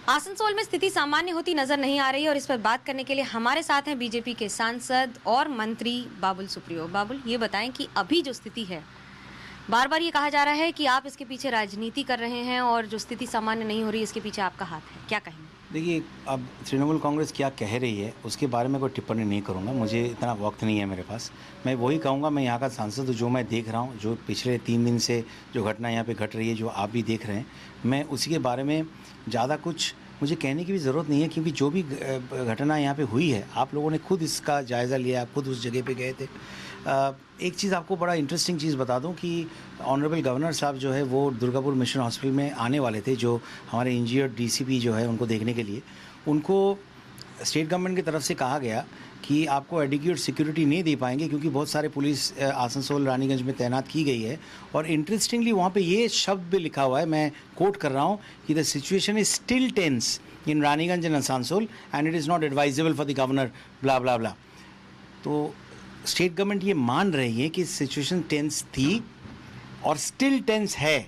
आसनसोल में स्थिति सामान्य होती नजर नहीं आ रही है और इस पर बात करने के लिए हमारे साथ हैं बीजेपी के सांसद और मंत्री बाबुल सुप्रियो। बाबुल, ये बताएं कि अभी जो स्थिति है, बार बार ये कहा जा रहा है कि आप इसके पीछे राजनीति कर रहे हैं और जो स्थिति सामान्य नहीं हो रही इसके पीछे आपका हाथ है, क्या कहेंगे? देखिए, अब तृणमूल कांग्रेस क्या कह रही है उसके बारे में कोई टिप्पणी नहीं करूंगा, मुझे इतना वक्त नहीं है मेरे पास। मैं वही कहूंगा, मैं यहाँ का सांसद हूँ, जो मैं देख रहा हूँ, जो पिछले 3 दिन से जो घटना यहाँ पे घट रही है, जो आप भी देख रहे हैं, मैं उसी के बारे में ज़्यादा कुछ मुझे कहने की भी ज़रूरत नहीं है, क्योंकि जो भी घटना यहाँ पे हुई है, आप लोगों ने खुद इसका जायज़ा लिया, आप खुद उस जगह पे गए थे। एक चीज़ आपको बड़ा इंटरेस्टिंग चीज़ बता दूं कि ऑनरेबल गवर्नर साहब जो है वो दुर्गापुर मिशन हॉस्पिटल में आने वाले थे, जो हमारे इंजीनियर डीसीपी जो है उनको देखने के लिए। उनको स्टेट गवर्नमेंट की तरफ से कहा गया कि आपको एडिक्वेट सिक्योरिटी नहीं दे पाएंगे, क्योंकि बहुत सारे पुलिस आसनसोल रानीगंज में तैनात की गई है। और इंटरेस्टिंगली वहाँ पे ये शब्द भी लिखा हुआ है, मैं कोट कर रहा हूँ कि the situation is still tense in Raniganj and Asansol and it is not advisable for the governor, blah blah blah. तो स्टेट गवर्नमेंट ये मान रही है कि सिचुएशन टेंस थी और स्टिल टेंस है।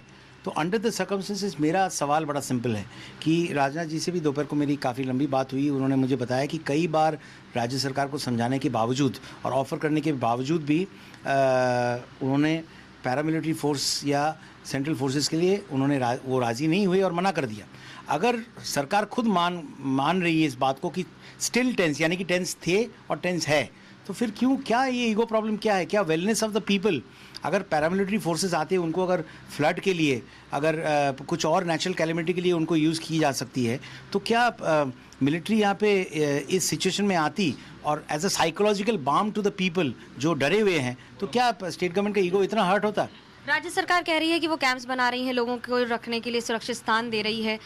तो अंडर द सर्कमस्टेंसेस मेरा सवाल बड़ा सिंपल है कि राजनाथ जी से भी दोपहर को मेरी काफ़ी लंबी बात हुई। उन्होंने मुझे बताया कि कई बार राज्य सरकार को समझाने के बावजूद और ऑफ़र करने के बावजूद भी उन्होंने पैरामिलिट्री फोर्स या सेंट्रल फोर्सेस के लिए उन्होंने वो राज़ी नहीं हुए और मना कर दिया। अगर सरकार खुद मान रही है इस बात को कि स्टिल टेंस यानी कि टेंस थे और टेंस है, तो फिर क्यों, क्या ये ईगो प्रॉब्लम क्या है? क्या वेलनेस ऑफ द पीपल, अगर पैरामिलिट्री फोर्सेस आते हैं उनको अगर फ्लड के लिए, अगर कुछ और नेचुरल कैलेमिटी के लिए उनको यूज़ की जा सकती है, तो क्या मिलिट्री यहाँ पे इस सिचुएशन में आती और as a psychological balm to the people जो डरे हुए हैं, तो क्या स्टेट गवर्नमेंट का ईगो इतना हर्ट होता? राज्य सरकार कह रही है कि वो कैंप्स बना रही है, लोगों को रखने के लिए सुरक्षित स्थान दे रही है।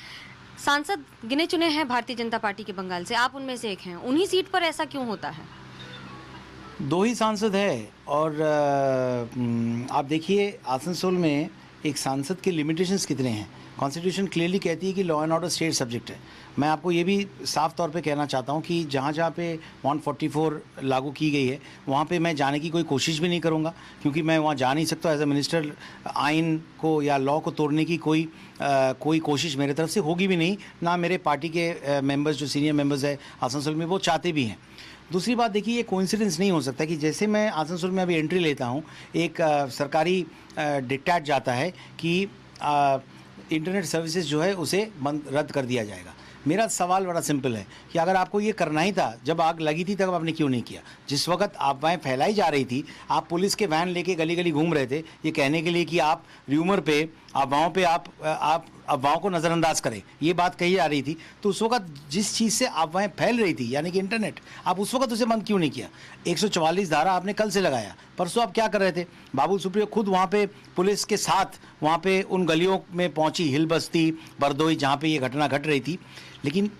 सांसद गिने चुने हैं भारतीय जनता पार्टी के बंगाल से, आप उनमें से एक हैं, उन्हीं सीट पर ऐसा क्यों होता है? 2 ही सांसद है और आप देखिए आसनसोल में एक सांसद के लिमिटेशंस कितने हैं। कॉन्स्टिट्यूशन क्लियरली कहती है कि law and order state subject है। मैं आपको ये भी साफ तौर पे कहना चाहता हूँ कि जहाँ जहाँ पे 144 लागू की गई है वहाँ पे मैं जाने की कोई कोशिश भी नहीं करूँगा, क्योंकि मैं वहाँ जा नहीं सकता एज ए मिनिस्टर। आइन को या लॉ को तोड़ने की कोई कोशिश मेरे तरफ से होगी भी नहीं, ना मेरे पार्टी के मेंबर्स जो सीनियर मेंबर्स है आसनसोल में वो चाहते भी हैं। दूसरी बात देखिए, ये कोइंसिडेंस नहीं हो सकता कि जैसे मैं आसनसोल में अभी एंट्री लेता हूँ, एक सरकारी डिक्टेट जाता है कि इंटरनेट सर्विसेज जो है उसे रद्द कर दिया जाएगा। मेरा सवाल बड़ा सिंपल है कि अगर आपको ये करना ही था, जब आग लगी थी तब आपने क्यों नहीं किया? जिस वक्त अफवाहें फैलाई जा रही थी, आप पुलिस के वैन लेके गली गली घूम रहे थे ये कहने के लिए कि आप र्यूमर पे, अफवाहों पे आप अफवाहों को नज़रअंदाज करें, ये बात कही जा रही थी। तो उस वक्त जिस चीज़ से अफवाहें फैल रही थी यानी कि इंटरनेट, आप उस वक्त उसे बंद क्यों नहीं किया? 144 धारा आपने कल से लगाया, परसों आप क्या कर रहे थे? बाबुल सुप्रियो खुद वहाँ पे पुलिस के साथ वहाँ पे उन गलियों में पहुँची, हिल बस्ती, बरदोई, जहाँ पे ये घटना घट रही थी। लेकिन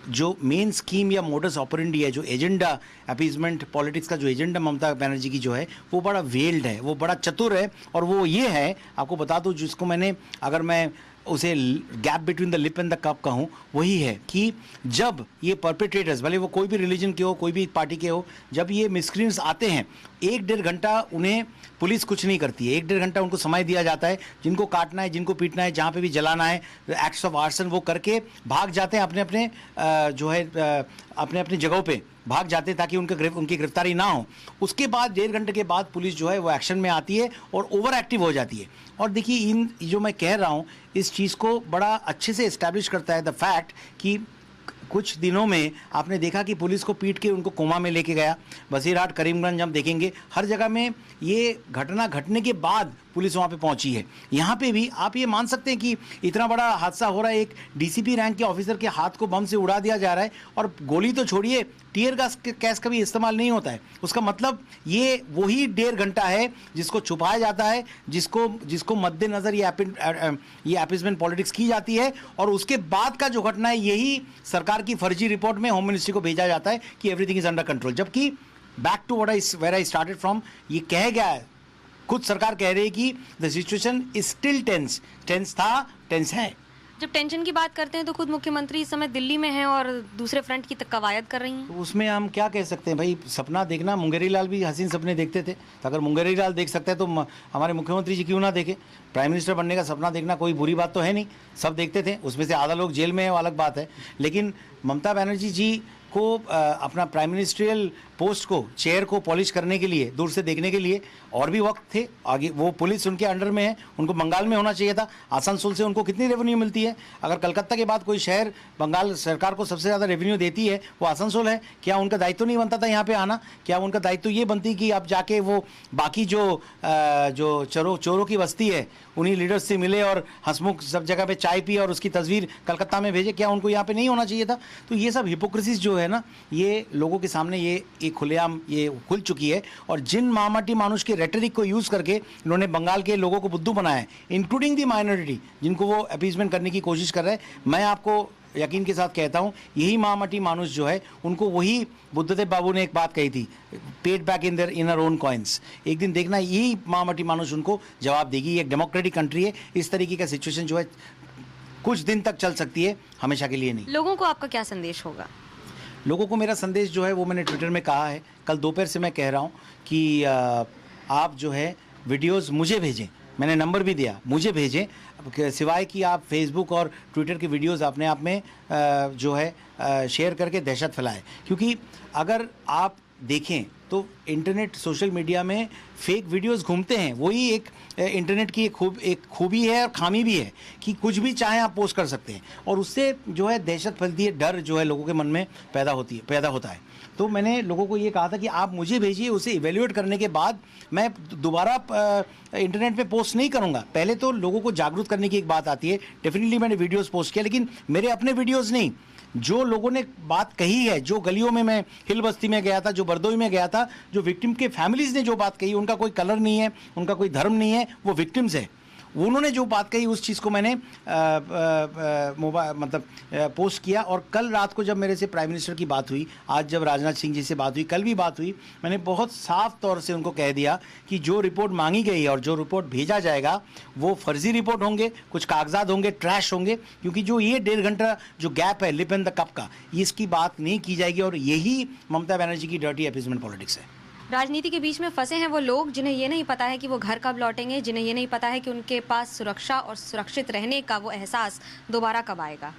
जो मेन स्कीम या मोडस ऑपरेंडी है, जो एजेंडा, अपीजमेंट पॉलिटिक्स का जो एजेंडा ममता बनर्जी की जो है, वो बड़ा वेल्ड है, वो बड़ा चतुर है। और वो ये है, आपको बता दूं, जिसको मैंने, अगर मैं उसे gap between the lip and the cup कहूँ, वही है कि जब ये परपेट्रेटर्स, भले वो कोई भी रिलीजन के हो, कोई भी पार्टी के हो, जब ये मिसक्रींट्स आते हैं 1-1.5 घंटा उन्हें पुलिस कुछ नहीं करती है। 1-1.5 घंटा उनको समय दिया जाता है, जिनको काटना है, जिनको पीटना है, जहाँ पे भी जलाना है, एक्ट्स ऑफ आर्सन वो करके भाग जाते हैं अपने अपने जो है अपने अपने जगहों पे भाग जाते हैं ताकि उनकी गिरफ्तारी ना हो। उसके बाद 1.5 घंटे के बाद पुलिस जो है वो एक्शन में आती है और ओवर एक्टिव हो जाती है। और देखिए, इन जो मैं कह रहा हूँ इस चीज़ को बड़ा अच्छे से इस्टेब्लिश करता है द फैक्ट कि कुछ दिनों में आपने देखा कि पुलिस को पीट के उनको कोमा में लेके गया। बसीरहाट, करीमगंज हम देखेंगे, हर जगह में ये घटना घटने के बाद पुलिस वहाँ पे पहुँची है। यहाँ पे भी आप ये मान सकते हैं कि इतना बड़ा हादसा हो रहा है, एक डीसीपी रैंक के ऑफिसर के हाथ को बम से उड़ा दिया जा रहा है और गोली तो छोड़िए, टीयर गैस का भी इस्तेमाल नहीं होता है। उसका मतलब ये वही 1.5 घंटा है जिसको छुपाया जाता है, जिसको मद्देनज़र ये अपीजमेंट पॉलिटिक्स की जाती है। और उसके बाद का जो घटना है, यही सरकार की फर्जी रिपोर्ट में होम मिनिस्ट्री को भेजा जाता है कि एवरीथिंग इज अंडर कंट्रोल। जबकि back to where I started from, ये कह गया है, खुद सरकार कह रही है कि the situation is still tense. Tense था, टेंस है। जब टेंशन की बात करते हैं तो खुद मुख्यमंत्री इस समय दिल्ली में हैं और दूसरे फ्रंट की कवायद कर रही हैं। तो उसमें हम क्या कह सकते हैं भाई, सपना देखना, मुंगेरी लाल भी हसीन सपने देखते थे, तो अगर मुंगेरी लाल देख सकते हैं तो हमारे मुख्यमंत्री जी क्यों ना देखे। प्राइम मिनिस्टर बनने का सपना देखना कोई बुरी बात तो है नहीं, सब देखते थे, उसमें से आधा लोग जेल में है वो अलग बात है। लेकिन ममता बनर्जी जी को अपना प्राइम मिनिस्ट्रियल पोस्ट को, चेयर को पॉलिश करने के लिए, दूर से देखने के लिए और भी वक्त थे आगे। वो पुलिस उनके अंडर में है, उनको बंगाल में होना चाहिए था। आसनसोल से उनको कितनी रेवेन्यू मिलती है? अगर कलकत्ता के बाद कोई शहर बंगाल सरकार को सबसे ज़्यादा रेवेन्यू देती है वो आसनसोल है। क्या उनका दायित्व नहीं बनता था यहाँ पे आना? क्या उनका दायित्व ये बनती कि अब जाके वो बाकी जो चोरों की बस्ती है उन्हीं लीडर्स से मिले और हंसमुख सब जगह पे चाय पिए और उसकी तस्वीर कलकत्ता में भेजे? क्या उनको यहाँ पे नहीं होना चाहिए था? तो ये सब हिपोक्रेसीज जो है ना, ये लोगों के सामने ये खुलेआम ये खुल चुकी है। और जिन मामाटी मानुष के रेटरिक को यूज़ करके इन्होंने बंगाल के लोगों को बुद्धू बनाया है, इंक्लूडिंग दी माइनॉरिटी, जिनको वो अपीजमेंट करने की कोशिश कर रहे हैं, मैं आपको यकीन के साथ कहता हूँ यही मामाटी मानुष जो है उनको वही बुद्धदेव बाबू ने एक बात कही थी, paid back in their inner own coins. एक दिन देखना यही मामाटी मानुष उनको जवाब देगी। ये एक डेमोक्रेटिक कंट्री है, इस तरीके का सिचुएशन जो है कुछ दिन तक चल सकती है, हमेशा के लिए नहीं। लोगों को आपका क्या संदेश होगा? लोगों को मेरा संदेश जो है वो मैंने ट्विटर में कहा है, कल दोपहर से मैं कह रहा हूँ कि आप जो है वीडियोस मुझे भेजें, मैंने नंबर भी दिया, मुझे भेजें, सिवाय कि आप फेसबुक और ट्विटर के वीडियोस अपने आप में जो है शेयर करके दहशत फैलाएं। क्योंकि अगर आप देखें तो इंटरनेट सोशल मीडिया में फेक वीडियोस घूमते हैं, वही एक इंटरनेट की एक खूबी है और खामी भी है कि कुछ भी चाहें आप पोस्ट कर सकते हैं और उससे जो है दहशत फैलती है, डर जो है लोगों के मन में पैदा होता है। तो मैंने लोगों को ये कहा था कि आप मुझे भेजिए, उसे इवेल्युएट करने के बाद मैं दोबारा इंटरनेट पे पोस्ट नहीं करूँगा। पहले तो लोगों को जागरूक करने की एक बात आती है, डेफिनेटली मैंने वीडियोस पोस्ट किया, लेकिन मेरे अपने वीडियोस नहीं, जो लोगों ने बात कही है, जो गलियों में मैं हिल बस्ती में गया था, जो बरदोई में गया था, जो विक्टिम के फैमिलीज़ ने जो बात कही, उनका कोई कलर नहीं है, उनका कोई धर्म नहीं है, वो विक्टिम्स है, उन्होंने जो बात कही उस चीज़ को मैंने पोस्ट किया। और कल रात को जब मेरे से प्राइम मिनिस्टर की बात हुई, आज जब राजनाथ सिंह जी से बात हुई, कल भी बात हुई, मैंने बहुत साफ तौर से उनको कह दिया कि जो रिपोर्ट मांगी गई है और जो रिपोर्ट भेजा जाएगा वो फर्जी रिपोर्ट होंगे, कुछ कागजात होंगे, ट्रैश होंगे, क्योंकि जो ये 1.5 घंटा जो गैप है लिप इन द कप का, इसकी बात नहीं की जाएगी। और यही ममता बनर्जी की डर्टी अपीजमेंट पॉलिटिक्स है। राजनीति के बीच में फंसे हैं वो लोग जिन्हें ये नहीं पता है कि वो घर कब लौटेंगे, जिन्हें ये नहीं पता है कि उनके पास सुरक्षा और सुरक्षित रहने का वो एहसास दोबारा कब आएगा।